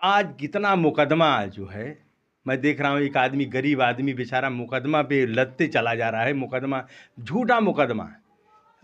आज कितना मुकदमा जो है, मैं देख रहा हूँ एक आदमी, गरीब आदमी बेचारा मुकदमा पे लदते चला जा रहा है। मुकदमा, झूठा मुकदमा।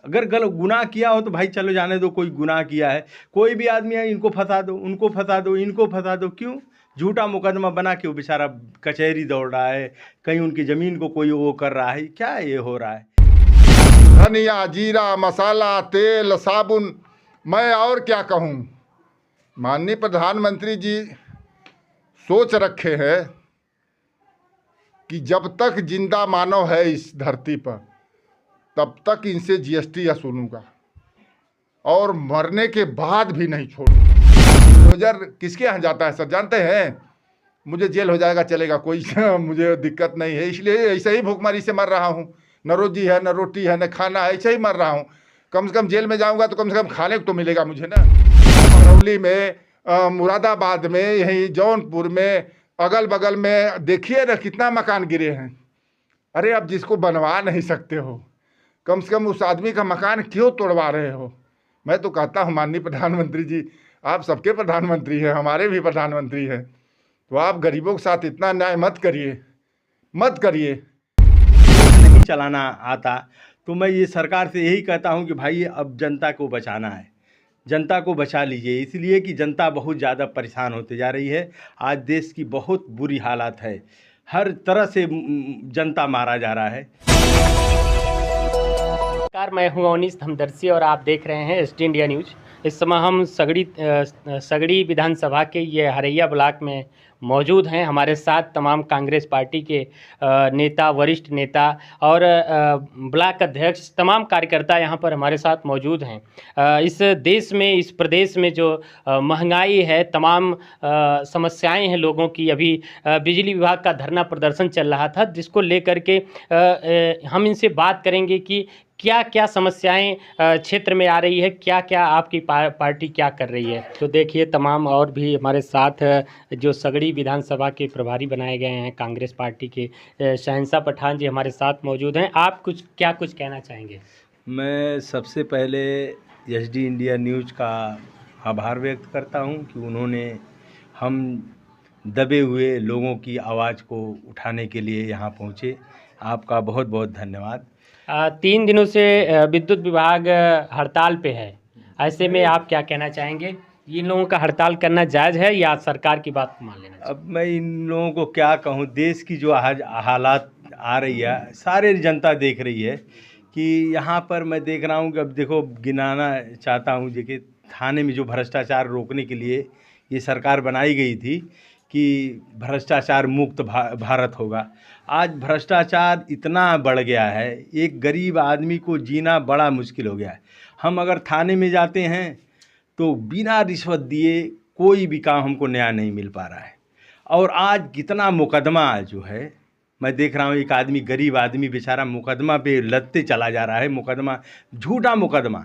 अगर गलत गुनाह किया हो तो भाई चलो जाने दो, कोई गुनाह किया है, कोई भी आदमी है, इनको फंसा दो, उनको फंसा दो, इनको फंसा दो। क्यों झूठा मुकदमा बना के वो बेचारा कचहरी दौड़ रहा है, कहीं उनकी ज़मीन को कोई वो कर रहा है। क्या ये हो रहा है? धनिया, जीरा, मसाला, तेल, साबुन, मैं और क्या कहूँ। माननीय प्रधानमंत्री जी सोच रखे हैं कि जब तक जिंदा मानव है इस धरती पर तब तक इनसे जीएसटी वसूलूंगा और मरने के बाद भी नहीं छोड़ूंगा। गुजर किसके यहाँ जाता है सर, जानते हैं? मुझे जेल हो जाएगा चलेगा, कोई मुझे दिक्कत नहीं है। इसलिए ऐसे ही भूखमरी से मर रहा हूँ। न रोजी है, न रोटी है, न खाना है, ऐसे ही मर रहा हूँ। कम से कम जेल में जाऊँगा तो कम से कम खाने को तो मिलेगा मुझे ना। बरौली में, मुरादाबाद में, यहीं जौनपुर में, अगल बगल में देखिए ना कितना मकान गिरे हैं। अरे अब जिसको बनवा नहीं सकते हो, कम से कम उस आदमी का मकान क्यों तोड़वा रहे हो? मैं तो कहता हूँ माननीय प्रधानमंत्री जी, आप सबके प्रधानमंत्री हैं, हमारे भी प्रधानमंत्री हैं, तो आप गरीबों के साथ इतना न्याय मत करिए, मत करिए। नहीं चलाना आता तो मैं ये सरकार से यही कहता हूँ कि भाई अब जनता को बचाना है, जनता को बचा लीजिए। इसलिए कि जनता बहुत ज़्यादा परेशान होते जा रही है। आज देश की बहुत बुरी हालत है, हर तरह से जनता मारा जा रहा है। नमस्कार, मैं हूं अवनीश धमदर्शी और आप देख रहे हैं एसटी इंडिया न्यूज। इस समय हम सगड़ी विधानसभा के ये हरैया ब्लॉक में मौजूद हैं। हमारे साथ तमाम कांग्रेस पार्टी के नेता, वरिष्ठ नेता और ब्लॉक अध्यक्ष, तमाम कार्यकर्ता यहाँ पर हमारे साथ मौजूद हैं। इस देश में, इस प्रदेश में जो महंगाई है, तमाम समस्याएं हैं लोगों की। अभी बिजली विभाग का धरना प्रदर्शन चल रहा था, जिसको लेकर के हम इनसे बात करेंगे कि क्या क्या समस्याएं क्षेत्र में आ रही है, क्या क्या आपकी पार्टी क्या कर रही है। तो देखिए, तमाम और भी हमारे साथ जो सगड़ी विधानसभा के प्रभारी बनाए गए हैं कांग्रेस पार्टी के, शहंशाह पठान जी हमारे साथ मौजूद हैं। आप कुछ कहना चाहेंगे? मैं सबसे पहले एसडी इंडिया न्यूज़ का आभार व्यक्त करता हूं कि उन्होंने हम दबे हुए लोगों की आवाज़ को उठाने के लिए यहां पहुंचे। आपका बहुत बहुत धन्यवाद। 3 दिनों से विद्युत विभाग हड़ताल पे है, ऐसे में आप क्या कहना चाहेंगे? इन लोगों का हड़ताल करना जायज़ है या सरकार की बात मान लेना चाहिए? अब मैं इन लोगों को क्या कहूँ, देश की जो हालात आ रही है, सारे जनता देख रही है कि यहाँ पर मैं देख रहा हूँ कि अब देखो, गिनाना चाहता हूँ देखिए, थाने में जो भ्रष्टाचार रोकने के लिए ये सरकार बनाई गई थी कि भ्रष्टाचार मुक्त भारत होगा। आज भ्रष्टाचार इतना बढ़ गया है, एक गरीब आदमी को जीना बड़ा मुश्किल हो गया है। हम अगर थाने में जाते हैं तो बिना रिश्वत दिए कोई भी काम हमको न्याय नहीं मिल पा रहा है। और आज कितना मुकदमा जो है, मैं देख रहा हूँ एक आदमी, गरीब आदमी बेचारा मुकदमा पे लदते चला जा रहा है। मुकदमा, झूठा मुकदमा।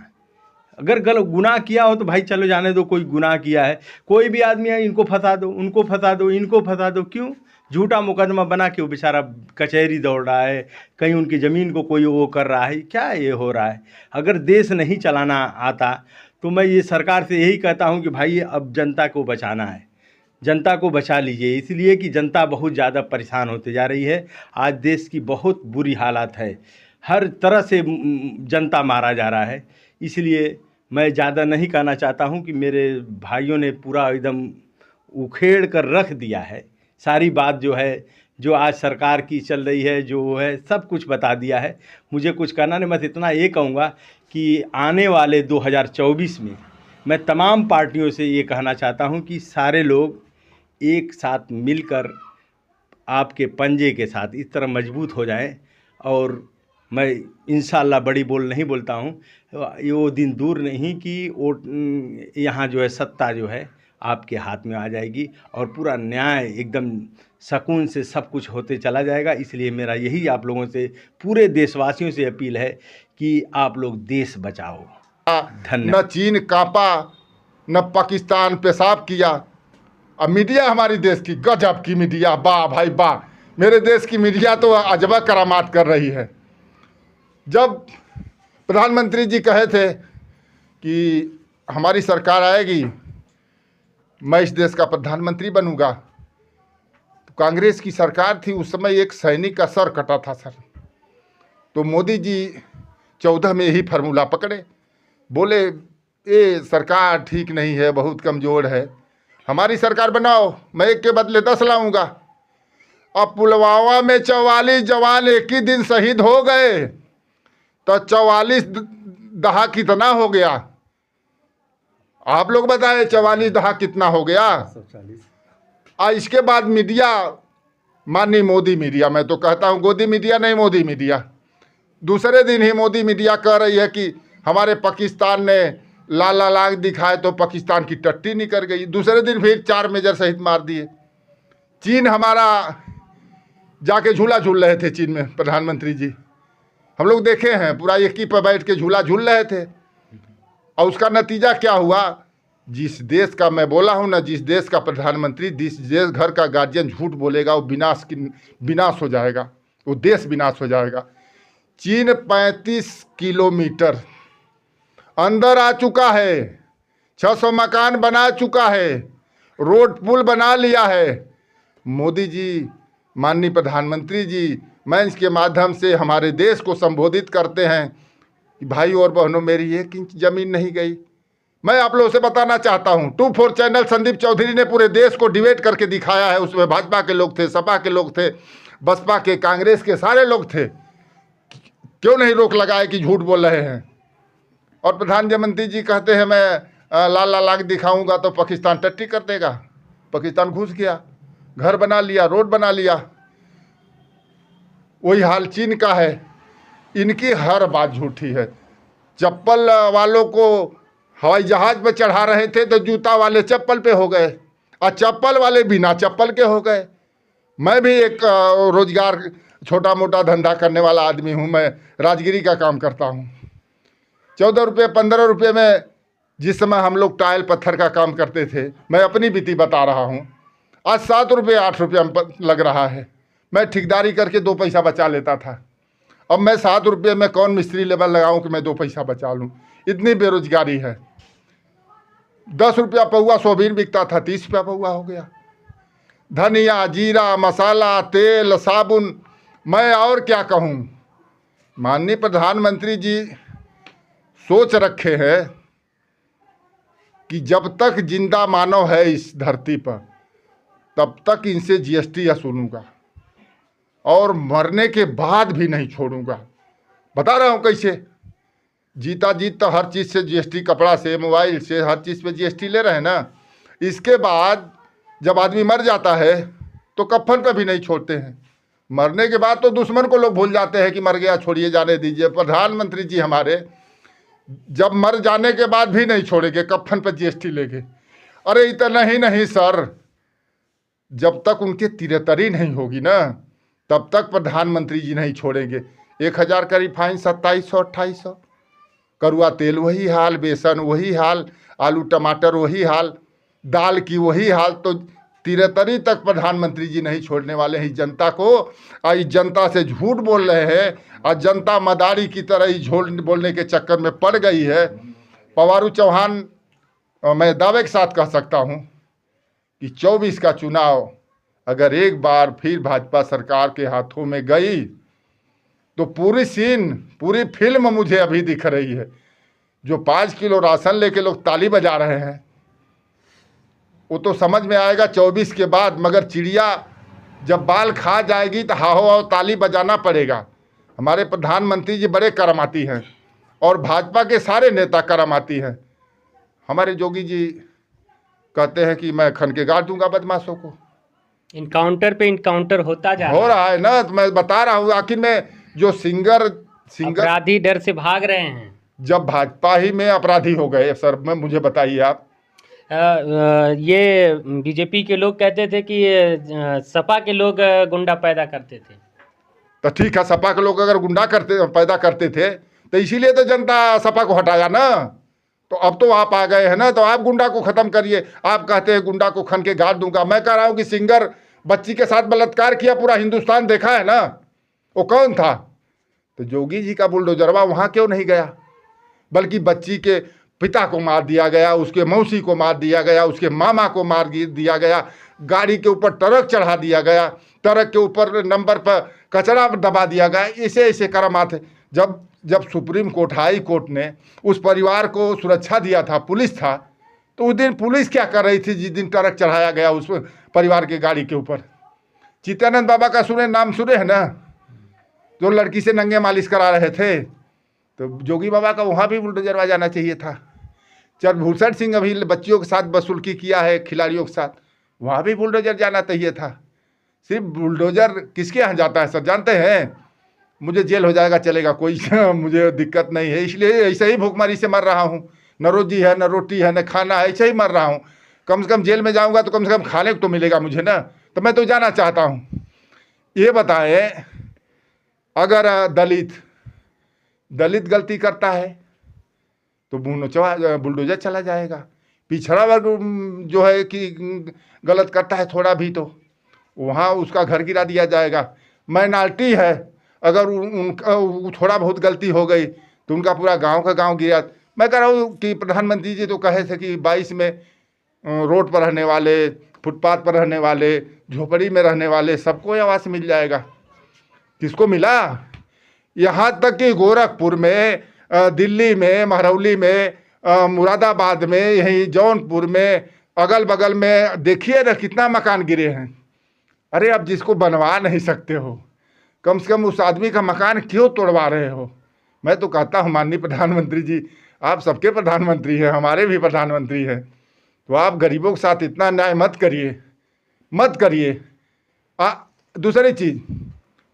अगर गलत गुनाह किया हो तो भाई चलो जाने दो, कोई गुनाह किया है, कोई भी आदमी है, इनको फंसा दो, उनको फंसा दो, इनको फंसा दो। क्यों झूठा मुकदमा बना के वो बेचारा कचहरी दौड़ रहा है, कहीं उनकी ज़मीन को कोई वो कर रहा है। क्या ये हो रहा है? अगर देश नहीं चलाना आता तो मैं ये सरकार से यही कहता हूँ कि भाई अब जनता को बचाना है, जनता को बचा लीजिए। इसलिए कि जनता बहुत ज़्यादा परेशान होते जा रही है। आज देश की बहुत बुरी हालत है, हर तरह से जनता मारा जा रहा है। इसलिए मैं ज़्यादा नहीं कहना चाहता हूँ कि मेरे भाइयों ने पूरा एकदम उखेड़ कर रख दिया है। सारी बात जो है, जो आज सरकार की चल रही है, जो है सब कुछ बता दिया है। मुझे कुछ कहना नहीं, बस इतना ये कहूँगा कि आने वाले 2024 में मैं तमाम पार्टियों से ये कहना चाहता हूँ कि सारे लोग एक साथ मिलकर आपके पंजे के साथ इस तरह मजबूत हो जाएं। और मैं इंशाअल्लाह बड़ी बोल नहीं बोलता हूँ, ये वो दिन दूर नहीं कि यहाँ जो है सत्ता जो है आपके हाथ में आ जाएगी और पूरा न्याय एकदम सुकून से सब कुछ होते चला जाएगा। इसलिए मेरा यही आप लोगों से, पूरे देशवासियों से अपील है कि आप लोग देश बचाओ। न चीन कांपा, न पाकिस्तान पेशाब किया। अब मीडिया हमारी देश की गजब की मीडिया, वाह भाई वाह। मेरे देश की मीडिया तो अजब करामात कर रही है। जब प्रधानमंत्री जी कहे थे कि हमारी सरकार आएगी मैं इस देश का प्रधानमंत्री बनूंगा। तो कांग्रेस की सरकार थी उस समय, एक सैनिक का सर कटा था सर। तो मोदी जी 14 में यही फार्मूला पकड़े, बोले ये सरकार ठीक नहीं है, बहुत कमज़ोर है, हमारी सरकार बनाओ, मैं एक के बदले 10 लाऊंगा। अब पुलवामा में 44 जवान एक ही दिन शहीद हो गए, तो 44 दहा कितना हो गया? आप लोग बताएं 44 दहा कितना हो गया? इसके बाद मीडिया, माननीय मोदी मीडिया, मैं तो कहता हूँ गोदी मीडिया नहीं, मोदी मीडिया, दूसरे दिन ही मोदी मीडिया कह रही है कि हमारे पाकिस्तान ने लाल लाल आग दिखाए तो पाकिस्तान की टट्टी निकल गई। दूसरे दिन फिर 4 मेजर शहीद मार दिए। चीन हमारा जाके झूला झूल रहे थे, चीन में प्रधानमंत्री जी हम लोग देखे हैं, पूरा एक ही पर बैठ के झूला झूल रहे थे। और उसका नतीजा क्या हुआ? जिस देश का मैं बोला हूँ ना, जिस देश का प्रधानमंत्री, जिस देश घर का गार्जियन झूठ बोलेगा वो विनाश हो जाएगा, वो देश विनाश हो जाएगा। चीन 35 किलोमीटर अंदर आ चुका है, 600 मकान बना चुका है, रोड पुल बना लिया है। मोदी जी, माननीय प्रधानमंत्री जी, मैं इसके माध्यम से हमारे देश को संबोधित करते हैं कि भाई और बहनों, मेरी 1 इंच ज़मीन नहीं गई। मैं आप लोगों से बताना चाहता हूं, 24 चैनल संदीप चौधरी ने पूरे देश को डिबेट करके दिखाया है। उसमें भाजपा के लोग थे, सपा के लोग थे, बसपा के, कांग्रेस के, सारे लोग थे। क्यों नहीं रोक लगाए कि झूठ बोल रहे हैं? और प्रधानमंत्री जी कहते हैं मैं लाल लाल आग दिखाऊंगा तो पाकिस्तान टट्टी कर देगा। पाकिस्तान घुस गया, घर बना लिया, रोड बना लिया। वही हाल चीन का है। इनकी हर बात झूठी है। चप्पल वालों को हवाई जहाज पे चढ़ा रहे थे तो जूता वाले चप्पल पे हो गए, और चप्पल वाले बिना चप्पल के हो गए। मैं भी एक रोजगार, छोटा मोटा धंधा करने वाला आदमी हूँ। मैं राजगिरी का काम करता हूँ। 14 रुपये 15 रुपये में जिस समय हम लोग टाइल पत्थर का काम करते थे, मैं अपनी बीती बता रहा हूँ, आज 7 रुपये 8 रुपये लग रहा है। मैं ठेकेदारी करके 2 पैसा बचा लेता था। अब मैं 7 रुपये में कौन मिस्त्री लेबर लगाऊं कि मैं 2 पैसा बचा लूं? इतनी बेरोजगारी है। 10 रुपया पौवा सोयाबीन बिकता था, 30 रुपया पौवा हो गया। धनिया, जीरा, मसाला, तेल, साबुन, मैं और क्या कहूं। माननीय प्रधानमंत्री जी सोच रखे हैं कि जब तक जिंदा मानव है इस धरती पर, तब तक इनसे जीएसटी वसूलूंगा और मरने के बाद भी नहीं छोड़ूंगा। बता रहा हूँ कैसे। जीता जीत तो हर चीज़ से जीएसटी, कपड़ा से, मोबाइल से, हर चीज़ पे जीएसटी ले रहे हैं ना। इसके बाद जब आदमी मर जाता है तो कफन पे भी नहीं छोड़ते हैं। मरने के बाद तो दुश्मन को लोग भूल जाते हैं कि मर गया, छोड़िए, जाने दीजिए। प्रधानमंत्री जी हमारे जब मर जाने के बाद भी नहीं छोड़ेंगे, कफन पर जीएसटी लेंगे। अरे इतना ही नहीं सर, जब तक उनके तिरतरी नहीं होगी ना, तब तक प्रधानमंत्री जी नहीं छोड़ेंगे। 1000 का रिफाइन 2700 2800, करुआ तेल वही हाल, बेसन वही हाल, आलू टमाटर वही हाल, दाल की वही हाल। तो तिरतरी तक प्रधानमंत्री जी नहीं छोड़ने वाले हैं जनता को। और इस जनता से झूठ बोल रहे हैं, और जनता मदारी की तरह ही झूठ बोलने के चक्कर में पड़ गई है। पवारू चौहान, मैं दावे के साथ कह सकता हूँ कि 24 का चुनाव अगर एक बार फिर भाजपा सरकार के हाथों में गई तो पूरी सीन, पूरी फिल्म मुझे अभी दिख रही है। जो 5 किलो राशन लेके लोग ताली बजा रहे हैं, वो तो समझ में आएगा 24 के बाद। मगर चिड़िया जब बाल खा जाएगी तो हाहो हाहो ताली बजाना पड़ेगा। हमारे प्रधानमंत्री जी बड़े करमाती हैं, और भाजपा के सारे नेता करमाती हैं। हमारे जोगी जी कहते हैं कि मैं खन के गाड़ दूंगा बदमाशों को। इनकाउंटर पे इनकाउंटर होता जा हो रहा है ना, तो मैं बता रहा हूँ। आखिर में जो सिंगर अपराधी डर से भाग रहे हैं। जब भाजपा ही में अपराधी हो गए सर, मैं मुझे बताइए आप। ये बीजेपी के लोग कहते थे कि सपा के लोग गुंडा पैदा करते थे। तो ठीक है, सपा के लोग अगर गुंडा पैदा करते थे तो इसीलिए तो जनता सपा को हटाया ना। तो अब तो आप आ गए हैं ना, तो आप गुंडा को ख़त्म करिए। आप कहते हैं गुंडा को खन के गाड़ दूंगा। मैं कह रहा हूँ कि सिंगर बच्ची के साथ बलात्कार किया, पूरा हिंदुस्तान देखा है ना। वो कौन था? तो जोगी जी का बुलडोजरवा वहाँ क्यों नहीं गया, बल्कि बच्ची के पिता को मार दिया गया, उसके मौसी को मार दिया गया, उसके मामा को मार दिया गया, गाड़ी के ऊपर ट्रक चढ़ा दिया गया, ट्रक के ऊपर नंबर पर कचरा दबा दिया गया। ऐसे ऐसे करामात है। जब सुप्रीम कोर्ट, हाई कोर्ट ने उस परिवार को सुरक्षा दिया था, पुलिस था, तो उस दिन पुलिस क्या कर रही थी जिस दिन ट्रक चढ़ाया गया उस परिवार के गाड़ी के ऊपर? चित्तानंद बाबा का नाम सुने है ना, जो लड़की से नंगे मालिश करा रहे थे, तो जोगी बाबा का वहाँ भी बुलडोजर जाना चाहिए था। चरभूषण सिंह अभी बच्चियों के साथ बदसुल्की किया है, खिलाड़ियों के साथ, वहाँ भी बुलडोजर जाना चाहिए था। सिर्फ बुलडोजर किसके यहाँ जाता है सर, जानते हैं? मुझे जेल हो जाएगा चलेगा, कोई मुझे दिक्कत नहीं है, इसलिए ऐसे ही भूखमरी से मर रहा हूँ। न रोजी है, न रोटी है, न खाना है, ऐसे ही मर रहा हूँ। कम से कम जेल में जाऊँगा तो कम से कम खाने को तो मिलेगा मुझे ना, तो मैं तो जाना चाहता हूँ। ये बताएं, अगर दलित गलती करता है तो बुलडोजर चला जाएगा। पिछड़ा वर्ग जो है कि गलत करता है थोड़ा भी, तो वहाँ उसका घर गिरा दिया जाएगा। माइनॉरिटी है, अगर उनका थोड़ा बहुत गलती हो गई तो उनका पूरा गांव का गांव गिरा। मैं कह रहा हूँ कि प्रधानमंत्री जी तो कहे थे कि 22 में रोड पर रहने वाले, फुटपाथ पर रहने वाले, झोपड़ी में रहने वाले सबको आवास मिल जाएगा। किसको मिला? यहाँ तक कि गोरखपुर में, दिल्ली में, महरौली में, मुरादाबाद में, यहीं जौनपुर में, अगल बगल में देखिए ना कितना मकान गिरे हैं। अरे अब जिसको बनवा नहीं सकते हो, कम से कम उस आदमी का मकान क्यों तोड़वा रहे हो? मैं तो कहता हूँ माननीय प्रधानमंत्री जी, आप सबके प्रधानमंत्री हैं, हमारे भी प्रधानमंत्री हैं, तो आप गरीबों के साथ इतना न्याय मत करिए। दूसरी चीज़,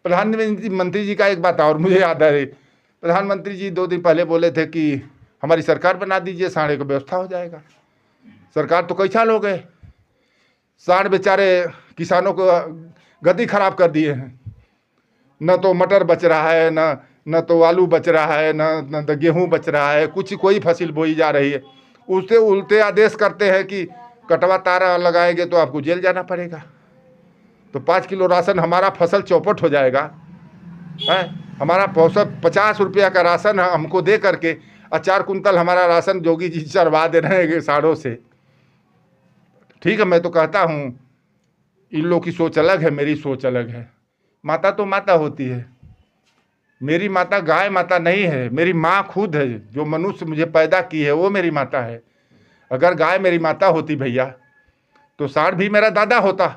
प्रधानमंत्री जी का एक बात और मुझे याद है। प्रधानमंत्री जी 2 दिन पहले बोले थे कि हमारी सरकार बना दीजिए, साढ़े को व्यवस्था हो जाएगा। सरकार तो कई साल हो गए, साढ़ बेचारे किसानों को गति खराब कर दिए हैं। न तो मटर बच रहा है, न तो आलू बच रहा है, न तो गेहूँ बच रहा है, कोई फसल बोई जा रही है। उससे उल्टे आदेश करते हैं कि कटवा तारा लगाएंगे तो आपको जेल जाना पड़ेगा। तो 5 किलो राशन हमारा फसल चौपट हो जाएगा है। हमारा 50 रुपया का राशन हमको दे करके 4 कुंतल हमारा राशन जोगी जी चढ़वा दे रहे हैं साड़ों से। ठीक है, मैं तो कहता हूँ इन लोग की सोच अलग है, मेरी सोच अलग है। माता तो माता होती है, मेरी माता गाय माता नहीं है, मेरी माँ खुद है। जो मनुष्य मुझे पैदा की है वो मेरी माता है। अगर गाय मेरी माता होती भैया तो सांड भी मेरा दादा होता,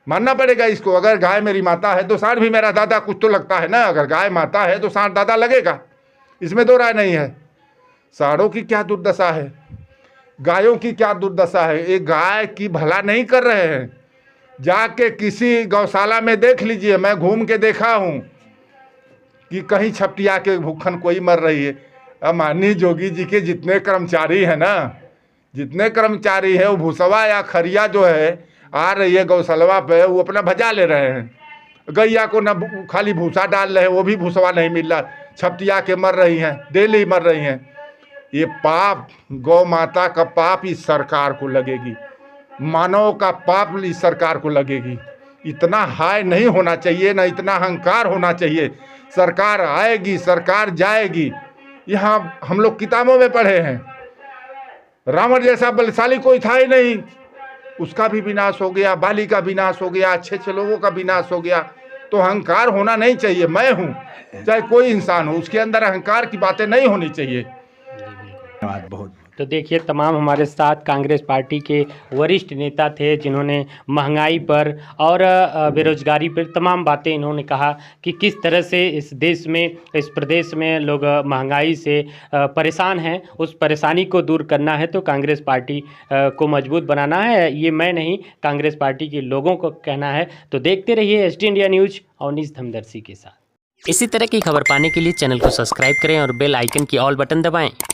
मानना पड़ेगा इसको। अगर गाय मेरी माता है तो सांड भी मेरा दादा, कुछ तो लगता है ना। अगर गाय माता है तो सांड दादा लगेगा, इसमें दो राय नहीं है। सांडों की क्या दुर्दशा है, गायों की क्या दुर्दशा है। एक गाय की भला नहीं कर रहे हैं। जाके किसी गौशाला में देख लीजिए, मैं घूम के देखा हूँ कि कहीं छपटिया के भूखन कोई मर रही है। अब माननीय जोगी जी के जितने कर्मचारी हैं ना, जितने कर्मचारी है, वो भूसवा या खरिया जो है आ रही है गौशाला पे, वो अपना भजा ले रहे हैं। गैया को न खाली भूसा डाल रहे हैं, वो भी भूसवा नहीं मिल रहा, छपटिया के मर रही हैं, डेली मर रही हैं। ये पाप, गौ माता का पाप इस सरकार को लगेगी, मानव का पाप इस सरकार को लगेगी। इतना हाय नहीं होना चाहिए, ना इतना अहंकार होना चाहिए। सरकार आएगी, सरकार जाएगी। यहाँ हम लोग किताबों में पढ़े हैं, रावण जैसा बलशाली कोई था ही नहीं, उसका भी विनाश हो गया, बाली का विनाश हो गया, अच्छे अच्छे लोगों का विनाश हो गया। तो अहंकार होना नहीं चाहिए। मैं हूँ चाहे कोई इंसान हो, उसके अंदर अहंकार की बातें नहीं होनी चाहिए। धन्यवाद बहुत। तो देखिए, तमाम हमारे साथ कांग्रेस पार्टी के वरिष्ठ नेता थे जिन्होंने महंगाई पर और बेरोजगारी पर तमाम बातें इन्होंने कहा कि किस तरह से इस देश में, इस प्रदेश में लोग महंगाई से परेशान हैं। उस परेशानी को दूर करना है तो कांग्रेस पार्टी को मजबूत बनाना है। ये मैं नहीं, कांग्रेस पार्टी के लोगों को कहना है। तो देखते रहिए ST इंडिया न्यूज़ अवनीश धमदर्शी के साथ। इसी तरह की खबर पाने के लिए चैनल को सब्सक्राइब करें और बेल आइकन की ऑल बटन दबाएं।